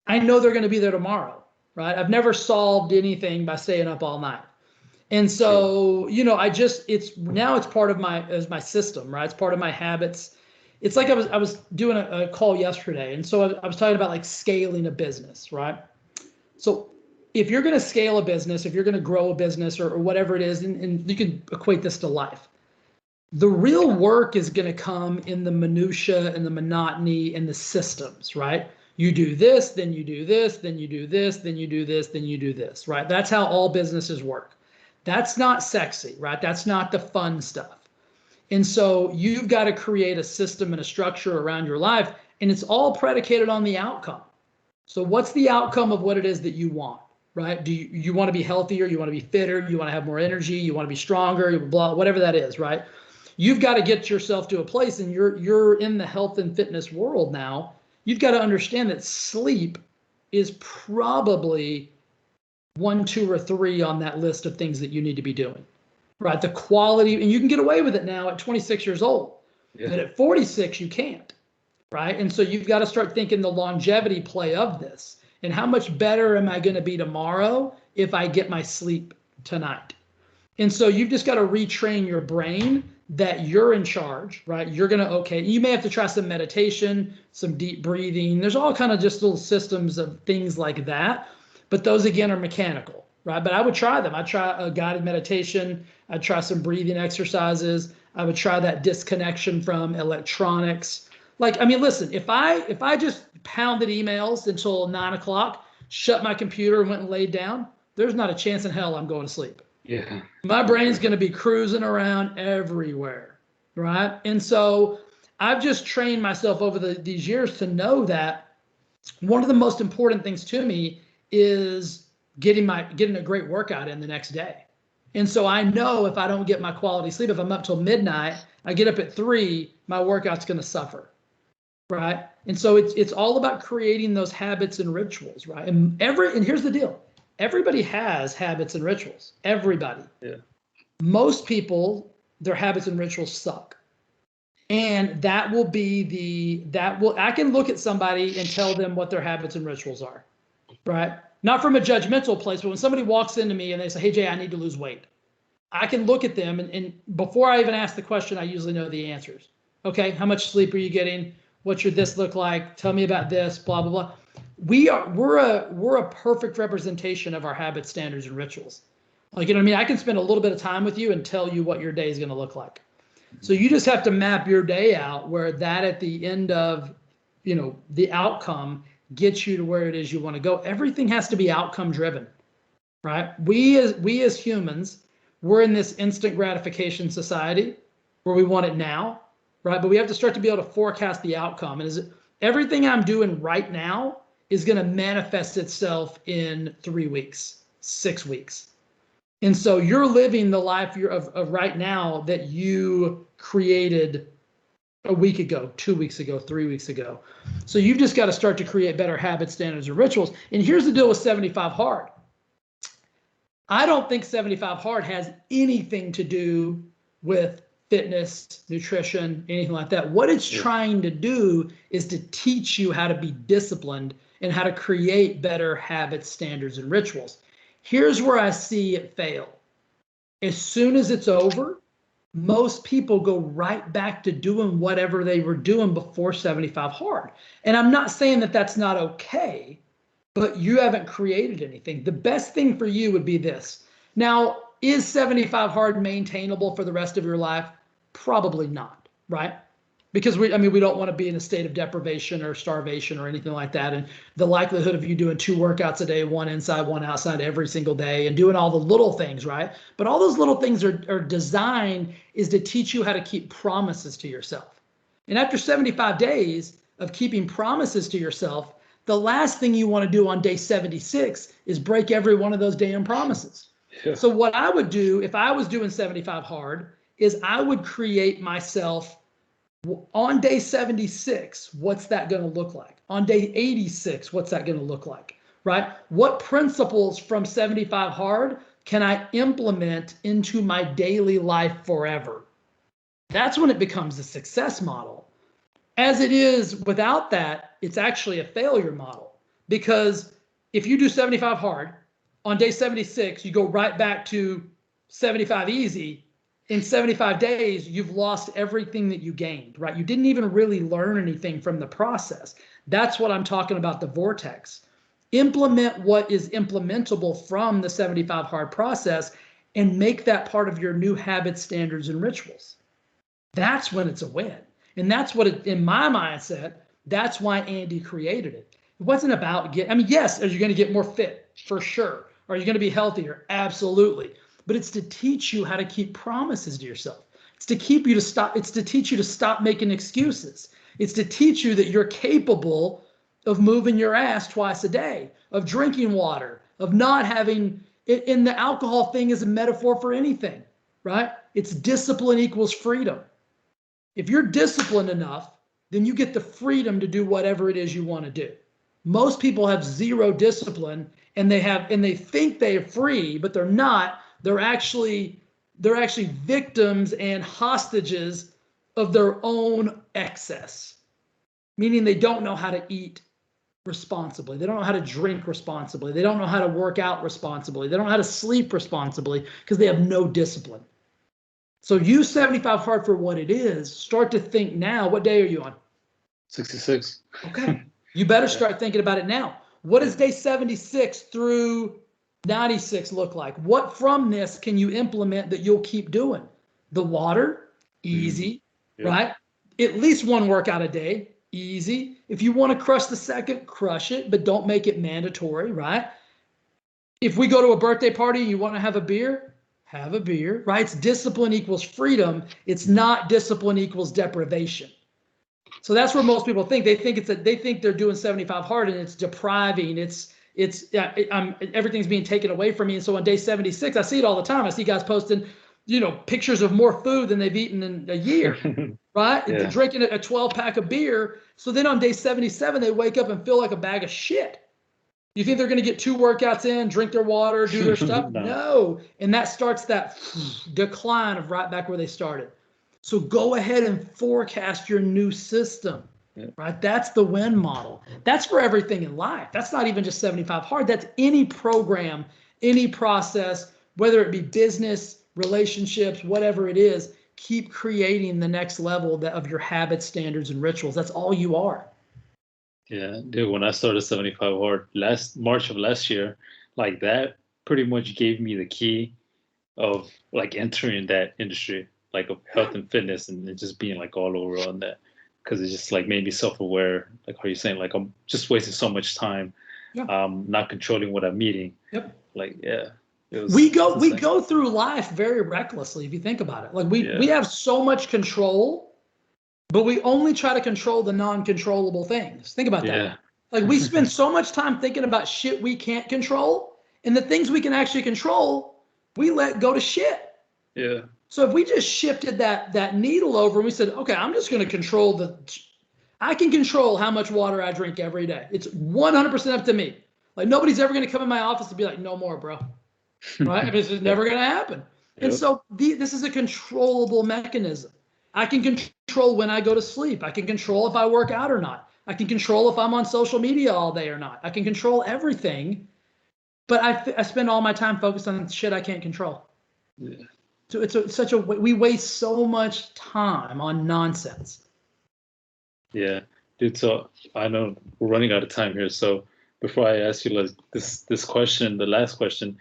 I know they're going to be there tomorrow, right? I've never solved anything by staying up all night. And so, it's part of my system, right? It's part of my habits. It's like I was doing a call yesterday. And so I was talking about like scaling a business, right? So if you're going to scale a business, if you're going to grow a business or whatever it is, and you can equate this to life, the real work is going to come in the minutia and the monotony and the systems, right? You do this, then you do this, then you do this, then you do this, then you do this, right? That's how all businesses work. That's not sexy, right? That's not the fun stuff. And so you've got to create a system and a structure around your life, and it's all predicated on the outcome. So what's the outcome of what it is that you want, right? Do you want to be healthier? You want to be fitter? You want to have more energy? You want to be stronger? Blah, whatever that is, right? You've got to get yourself to a place, and you're in the health and fitness world now. You've got to understand that sleep is probably 1, 2, or 3 on that list of things that you need to be doing, right? The quality, and you can get away with it now at 26 years old, but at 46, you can't, right? And so you've got to start thinking the longevity play of this, and how much better am I going to be tomorrow if I get my sleep tonight? And so you've just got to retrain your brain that you're in charge, right? You're going to, you may have to try some meditation, some deep breathing. There's all kind of just little systems of things like that. But those, again, are mechanical, right? But I would try them. I'd try a guided meditation. I'd try some breathing exercises. I would try that disconnection from electronics. Like, I mean, listen, if I just pounded emails until 9 o'clock, shut my computer and went and laid down, there's not a chance in hell I'm going to sleep. Yeah. My brain's going to be cruising around everywhere, right? And so I've just trained myself over these years to know that one of the most important things to me is getting a great workout in the next day. And so I know if I don't get my quality sleep, if I'm up till midnight, I get up at 3, my workout's going to suffer, right? And so it's all about creating those habits and rituals, right? And here's the deal. Everybody has habits and rituals. Everybody. Yeah. Most people, their habits and rituals suck. And I can look at somebody and tell them what their habits and rituals are, right? Not from a judgmental place, but when somebody walks into me and they say, hey, Jay, I need to lose weight. I can look at them and before I even ask the question, I usually know the answers. Okay, how much sleep are you getting? What's your this look like? Tell me about this, blah, blah, blah. We're a perfect representation of our habits, standards, and rituals. Like, you know what I mean? I can spend a little bit of time with you and tell you what your day is going to look like. So you just have to map your day out where that at the end of, the outcome gets you to where it is you want to go. Everything has to be outcome driven, right? We as humans, we're in this instant gratification society where we want it now, right? But we have to start to be able to forecast the outcome. And everything I'm doing right now is going to manifest itself in 3 weeks, 6 weeks. And so you're living the life of right now that you created a week ago, 2 weeks ago, 3 weeks ago. So you've just got to start to create better habits, standards, and rituals. And here's the deal with 75 Hard. I don't think 75 Hard has anything to do with fitness, nutrition, anything like that. What it's trying to do is to teach you how to be disciplined and how to create better habits, standards, and rituals. Here's where I see it fail. As soon as it's over, most people go right back to doing whatever they were doing before 75 Hard. And I'm not saying that that's not okay, but you haven't created anything. The best thing for you would be this. Now, Is 75 hard maintainable for the rest of your life? Probably not, right? Because we don't want to be in a state of deprivation or starvation or anything like that. And the likelihood of you doing 2 workouts a day, 1 inside, 1 outside every single day, and doing all the little things, right? But all those little things are designed is to teach you how to keep promises to yourself. And after 75 days of keeping promises to yourself, the last thing you want to do on day 76 is break every one of those damn promises. Yeah. So what I would do if I was doing 75 hard is I would create myself on day 76, what's that going to look like? On day 86, what's that going to look like? Right? What principles from 75 hard can I implement into my daily life forever? That's when it becomes a success model. As it is without that, it's actually a failure model. Because if you do 75 hard, on day 76, you go right back to 75 easy. In 75 days, you've lost everything that you gained, right? You didn't even really learn anything from the process. That's what I'm talking about, the vortex. Implement what is implementable from the 75 hard process and make that part of your new habits, standards, and rituals. That's when it's a win. And that's what, in my mindset, that's why Andy created it. It wasn't about yes, are you going to get more fit? For sure. Are you going to be healthier? Absolutely. But it's to teach you how to keep promises to yourself. It's to keep you to stop. It's to teach you to stop making excuses. It's to teach you that you're capable of moving your ass twice a day, of drinking water, of not having it. And the alcohol thing is a metaphor for anything, right? It's discipline equals freedom. If you're disciplined enough, then you get the freedom to do whatever it is you want to do. Most people have zero discipline and they think they're free, but they're not. They're actually victims and hostages of their own excess, meaning they don't know how to eat responsibly. They don't know how to drink responsibly. They don't know how to work out responsibly. They don't know how to sleep responsibly because they have no discipline. So use 75 hard for what it is. Start to think now. What day are you on? 66. Okay. You better start thinking about it now. What does day 76 through 96 look like? What from this can you implement that you'll keep doing? The water, easy, right? At least 1 workout a day, easy. If you want to crush the second, crush it, but don't make it mandatory, right? If we go to a birthday party and you want to have a beer, have a beer, right? It's discipline equals freedom. It's not discipline equals deprivation. So that's where most people think. They think they're doing 75 hard and it's depriving. Everything's being taken away from me. And so on day 76, I see it all the time. I see guys posting, pictures of more food than they've eaten in a year, right? Yeah. They're drinking a 12-pack of beer. So then on day 77, they wake up and feel like a bag of shit. You think they're going to get 2 workouts in, drink their water, do their stuff? No. And that starts that decline of right back where they started. So go ahead and forecast your new system, right? That's the win model. That's for everything in life. That's not even just 75 hard. That's any program, any process, whether it be business, relationships, whatever it is. Keep creating the next level of your habits, standards, and rituals. That's all you are. Yeah, dude, when I started 75 hard March of last year, like that pretty much gave me the key of like entering that industry, like of health and fitness, and just being like all over on that, because it just like made me self-aware. Like how you're saying, like I'm just wasting so much time, not controlling what I'm eating. Yep. Like we go through life very recklessly if you think about it. Like we have so much control, but we only try to control the non-controllable things. Think about that. Yeah. Like we spend so much time thinking about shit we can't control, and the things we can actually control, we let go to shit. Yeah. So if we just shifted that needle over and we said, okay, I'm just going to control I can control how much water I drink every day. It's 100% up to me. Like nobody's ever going to come in my office and be like, no more, bro. Right? I mean, it's just never going to happen. Yep. And so this is a controllable mechanism. I can control when I go to sleep. I can control if I work out or not. I can control if I'm on social media all day or not. I can control everything, but I spend all my time focused on shit I can't control. Yeah. So it's we waste so much time on nonsense. Yeah, dude. So I know we're running out of time here. So before I ask you like this question, the last question,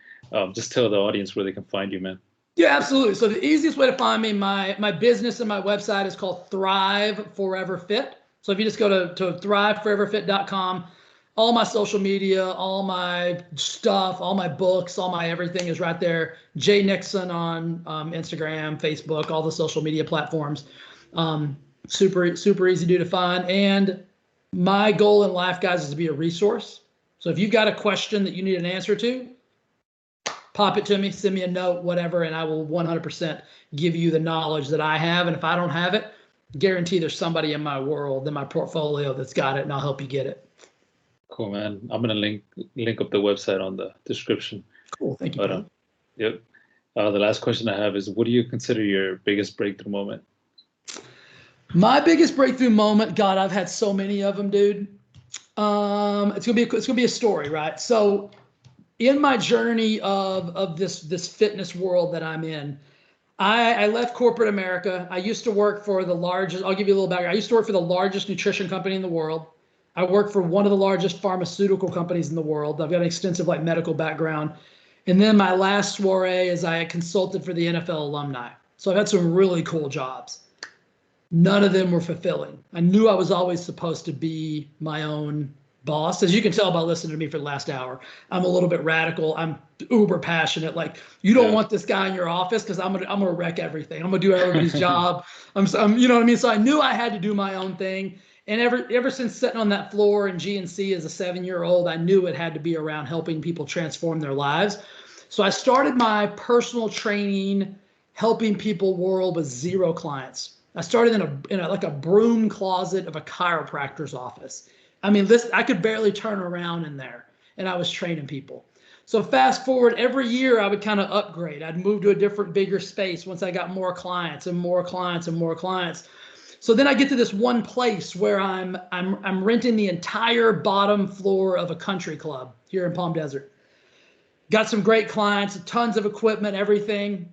just tell the audience where they can find you, man. Yeah, absolutely. So the easiest way to find me, my business and my website is called Thrive Forever Fit. So if you just go to thriveforeverfit.com, all my social media, all my stuff, all my books, all my everything is right there. Jay Nixon on Instagram, Facebook, all the social media platforms. Super easy to find. And my goal in life, guys, is to be a resource. So if you've got a question that you need an answer to, pop it to me, send me a note, whatever, and I will 100% give you the knowledge that I have. And if I don't have it, guarantee there's somebody in my world, in my portfolio that's got it, and I'll help you get it. Cool, man. I'm gonna link up the website on the description. Cool, thank you. But, yep. The last question I have is, what do you consider your biggest breakthrough moment? My biggest breakthrough moment, God, I've had so many of them, dude. It's gonna be a story, right? So, in my journey of this fitness world that I'm in, I left corporate America. I used to work for the largest. I'll give you a little background. I used to work for the largest nutrition company in the world. I worked for one of the largest pharmaceutical companies in the world. I've got an extensive medical background. And then my last soiree is I consulted for the NFL alumni. So I've had some really cool jobs. None of them were fulfilling. I knew I was always supposed to be my own boss. As you can tell by listening to me for the last hour, I'm a little bit radical. I'm uber passionate. You don't want this guy in your office because I'm gonna wreck everything. I'm gonna do everybody's job. I'm you know what I mean? So I knew I had to do my own thing. And ever since sitting on that floor in GNC as a 7-year-old, I knew it had to be around helping people transform their lives. So I started my personal training, helping people world with 0 clients. I started in a broom closet of a chiropractor's office. I mean, I could barely turn around in there, and I was training people. So fast forward, every year I would kind of upgrade. I'd move to a different, bigger space once I got more clients and more clients and more clients. So then I get to this one place where I'm renting the entire bottom floor of a country club here in Palm Desert. Got some great clients, tons of equipment, everything.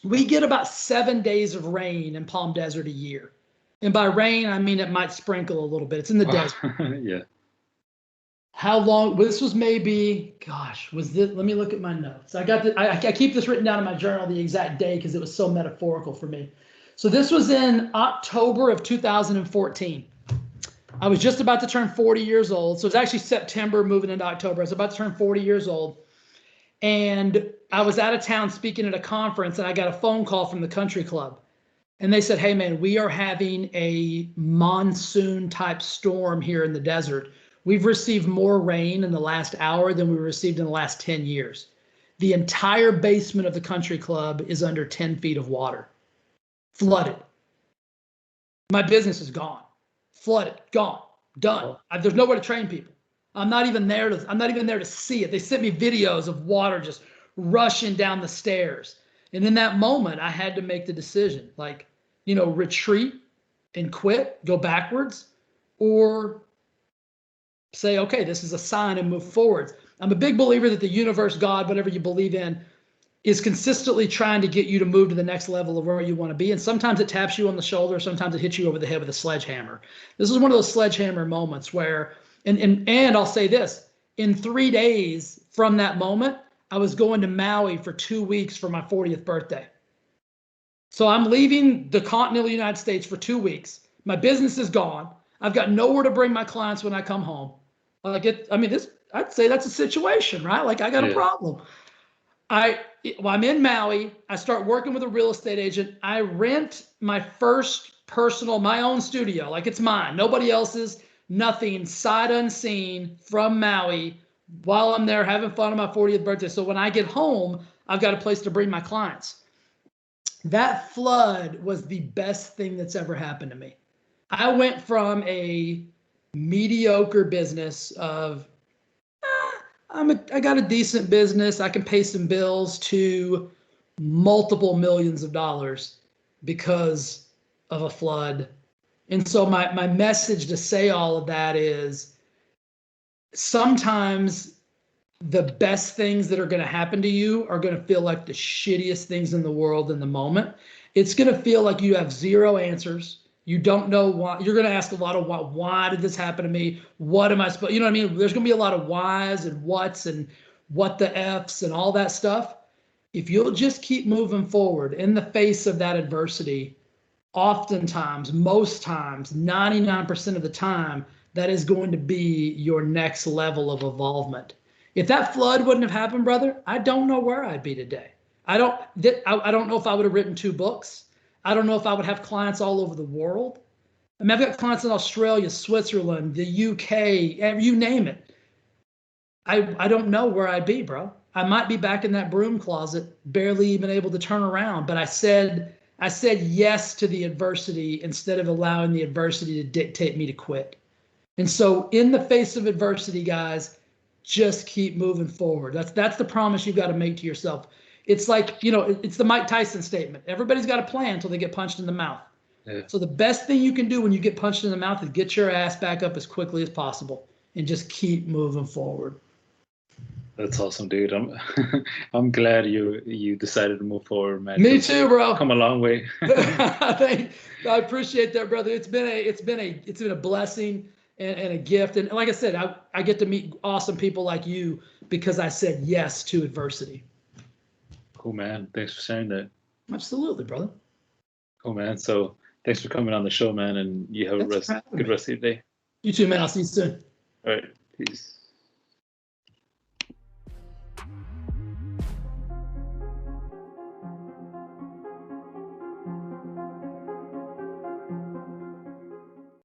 We get about 7 days of rain in Palm Desert a year. And by rain, I mean it might sprinkle a little bit. It's in the desert. Yeah. How long? Well, this was maybe, gosh, was this? Let me look at my notes. I keep this written down in my journal, the exact day, because it was so metaphorical for me. So this was in October of 2014. I was just about to turn 40 years old. So it's actually September moving into October. I was about to turn 40 years old. And I was out of town speaking at a conference, and I got a phone call from the country club. And they said, hey, man, we are having a monsoon type storm here in the desert. We've received more rain in the last hour than we received in the last 10 years. The entire basement of the country club is under 10 feet of water. Flooded. My business is gone. Flooded. Gone. Done. There's nowhere to train people. I'm not even there to see it. They sent me videos of water just rushing down the stairs. And in that moment, I had to make the decision, retreat and quit, go backwards, or say, okay, this is a sign and move forward. I'm a big believer that the universe, God, whatever you believe in, is consistently trying to get you to move to the next level of where you want to be. And sometimes it taps you on the shoulder. Sometimes it hits you over the head with a sledgehammer. This is one of those sledgehammer moments where, and I'll say this, in 3 days from that moment, I was going to Maui for 2 weeks for my 40th birthday. So I'm leaving the continental United States for 2 weeks. My business is gone. I've got nowhere to bring my clients when I come home. I'd say that's a situation, right? I got a problem. I'm in Maui. I start working with a real estate agent. I rent my first my own studio. It's mine. Nobody else's, nothing, sight unseen, from Maui while I'm there having fun on my 40th birthday. So when I get home, I've got a place to bring my clients. That flood was the best thing that's ever happened to me. I went from a mediocre business of, I got a decent business, I can pay some bills, to multiple millions of dollars because of a flood. And so my message to say all of that is, sometimes the best things that are going to happen to you are going to feel like the shittiest things in the world in the moment. It's going to feel like you have 0 answers. You don't know why. You're going to ask a lot of why did this happen to me? What am I supposed, you know what I mean? There's going to be a lot of whys and whats and what the F's and all that stuff, if you'll just keep moving forward in the face of that adversity, oftentimes, most times, 99% of the time, that is going to be your next level of evolvement. If that flood wouldn't have happened, brother, I don't know where I'd be today. I don't know if I would have written 2 books. I don't know if I would have clients all over the world. I mean, I've got clients in Australia, Switzerland, the UK, you name it. I don't know where I'd be, bro. I might be back in that broom closet, barely even able to turn around. But I said yes to the adversity instead of allowing the adversity to dictate me to quit. And so in the face of adversity, guys, just keep moving forward. That's the promise you've got to make to yourself. It's like, it's the Mike Tyson statement. Everybody's got a plan until they get punched in the mouth. Yeah. So the best thing you can do when you get punched in the mouth is get your ass back up as quickly as possible and just keep moving forward. That's awesome, dude. I'm glad you decided to move forward, man. Me too, bro. Come a long way. I appreciate that, brother. It's been a blessing and a gift. And like I said, I get to meet awesome people like you because I said yes to adversity. Cool, man. Thanks for sharing that. Absolutely, brother. Cool, man. So thanks for coming on the show, man, and you have a good rest of your day. You too, man. I'll see you soon. All right. Peace.